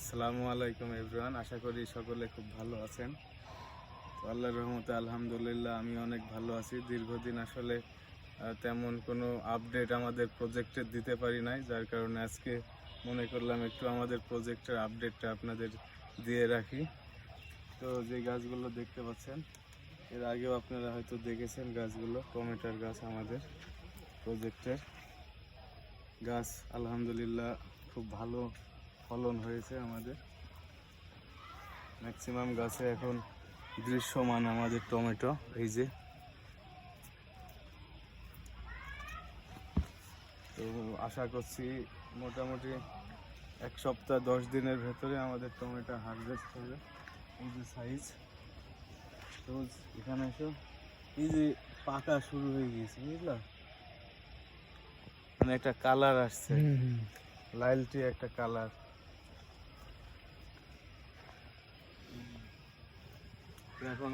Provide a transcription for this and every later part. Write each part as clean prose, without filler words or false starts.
আসসালামু আলাইকুম এভরিওয়ান, আশা করি সকলে খুব ভালো আছেন। তো আল্লাহর রহমতে আলহামদুলিল্লাহ আমি অনেক ভালো আছি। দীর্ঘদিন আসলে তেমন কোনো আপডেট আমাদের প্রজেক্টের দিতে পারি নাই, যার কারণে আজকে মনে করলাম একটু আমাদের প্রজেক্টের আপডেটটা আপনাদের দিয়ে রাখি। তো যে গাছগুলো দেখতে পাচ্ছেন, এর আগেও আপনারা হয়তো দেখেছেন গাছগুলো, টমেটোর গাছ আমাদের প্রজেক্টের গাছ। আলহামদুলিল্লাহ খুব ভালো ফলন হয়েছে আমাদের। ম্যাক্সিমাম গাছে এখন দৃশ্যমান আমাদের টমেটো। এই যে, তো আশা করছি মোটামুটি 1 সপ্তাহ 10 দিনের ভেতরে আমাদের টমেটো হারভেস্ট হবে। এই যে সাইজ, তো এখানে এসো, এই যে পাকা শুরু হয়ে গিয়েছে, বুঝলা, মানে একটা কালার আসছে, লাইলটি একটা কালার। এখন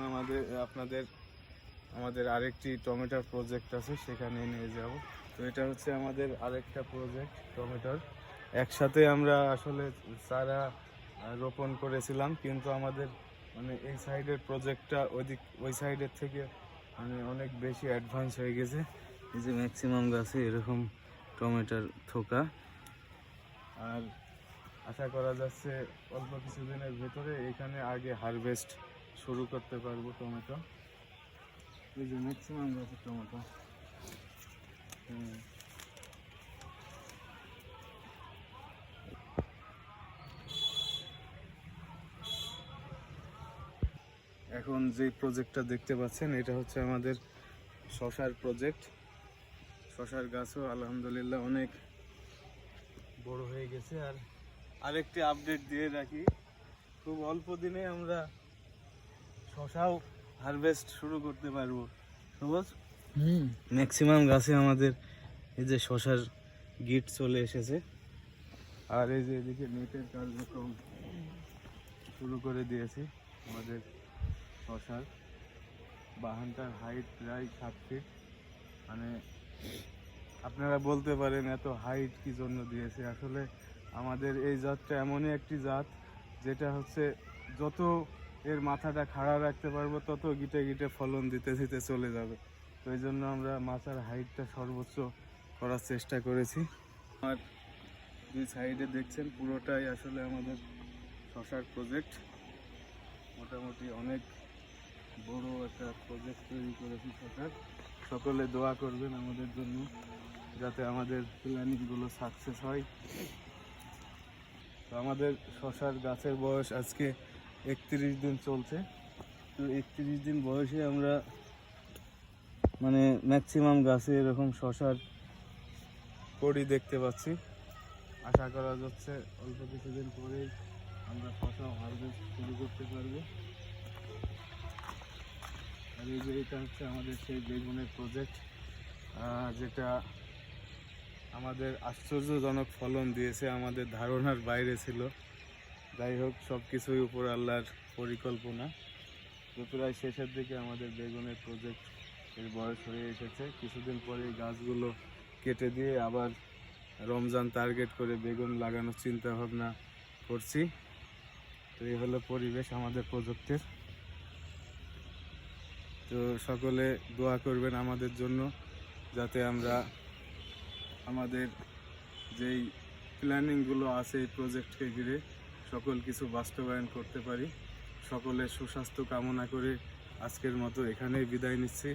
আমাদের আরেকটি টমেটোর প্রজেক্ট আছে, সেখানে নিয়ে যাব। তো এটা হচ্ছে আমাদের আরেকটা প্রজেক্ট টমেটোর। একসাথে আমরা আসলে চারা রোপণ করেছিলাম, কিন্তু আমাদের মানে এই সাইডের প্রজেক্টটা ওই সাইডের থেকে মানে অনেক বেশি অ্যাডভান্স হয়ে গেছে। এই যে ম্যাক্সিমাম গাছে এরকম টমেটোর থোকা। আর আশা করা যাচ্ছে অল্প কিছুদিনের ভেতরে এখানে আগে হারভেস্ট শুরু করতে পারবো টমেটো। এই যে ম্যাক্সিমাম গাছে টমেটো। এখন যে প্রজেক্টটা দেখতে পাচ্ছেন, এটা হচ্ছে আমাদের শশার প্রজেক্ট। শশার গাছও আলহামদুলিল্লাহ অনেক বড় হয়ে গেছে। আর আরেকটি আপডেট দিয়ে রাখি, খুব অল্প দিনে আমরা শশাও হারভেস্ট শুরু করতে পারবো। সবুজ ম্যাক্সিমাম গাছে আমাদের এই যে শশার গিট চলে এসেছে। আর এই যে এদিকে নেটের কার্যক্রম শুরু করে দিয়েছি। আমাদের শশার বাগানটার হাইট প্রায় 7 ফিট। মানে আপনারা বলতে পারেন এত হাইট কি জন্য দিয়েছে। আসলে আমাদের এই জাতটা এমনই একটি জাত, যেটা হচ্ছে যত এর মাথাটা খাড়া রাখতে পারবো তত গিটে গিটে ফলন দিতে দিতে চলে যাবে। তো এই জন্য আমরা মাথার হাইটটা সর্বোচ্চ করার চেষ্টা করেছি। আর দুই সাইডে দেখছেন পুরোটাই আসলে আমাদের শশার প্রজেক্ট। মোটামুটি অনেক বড় একটা প্রজেক্ট তৈরি করেছি শশার। সকলে দোয়া করবেন আমাদের জন্য, যাতে আমাদের প্ল্যানিংগুলো সাকসেস হয়। তো আমাদের শশার গাছের বয়স আজকে 31 দিন চলছে। তো 31 দিন বয়সে আমরা মানে ম্যাক্সিমাম গাছে এরকম শশার কড়ি দেখতে পাচ্ছি। আশা করা যাচ্ছে অল্প কিছুদিন পরেই আমরা শশা হারভেস্ট শুরু করতে পারবো। আর এই যে এটা হচ্ছে আমাদের সেই বেগুনের প্রজেক্ট, যেটা আমাদের আশ্চর্যজনক ফলন দিয়েছে, আমাদের ধারণার বাইরে ছিল। যাই হোক, সব কিছুই উপর আল্লাহর পরিকল্পনা। তো প্রায় শেষের দিকে আমাদের বেগুনের প্রজেক্ট এর বয়স হয়ে এসেছে। কিছুদিন পরে গাছগুলো কেটে দিয়ে আবার রমজান টার্গেট করে বেগুন লাগানোর চিন্তা ভাবনা করছি। তো এই হলো পরিবেশ আমাদের প্রজেক্টের। তো সকলে দোয়া করবেন আমাদের জন্য, যাতে আমরা আমাদের যেই প্ল্যানিংগুলো আছে এই প্রজেক্টকে ঘিরে সকল কিছু বাস্তবায়ন করতে পারি। সকলের সুস্বাস্থ্য কামনা করে আজকের মতো এখানেই বিদায় নিচ্ছি।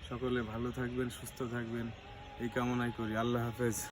সকলে ভালো থাকবেন, সুস্থ থাকবেন, এই কামনাই করি। আল্লাহ হাফেজ।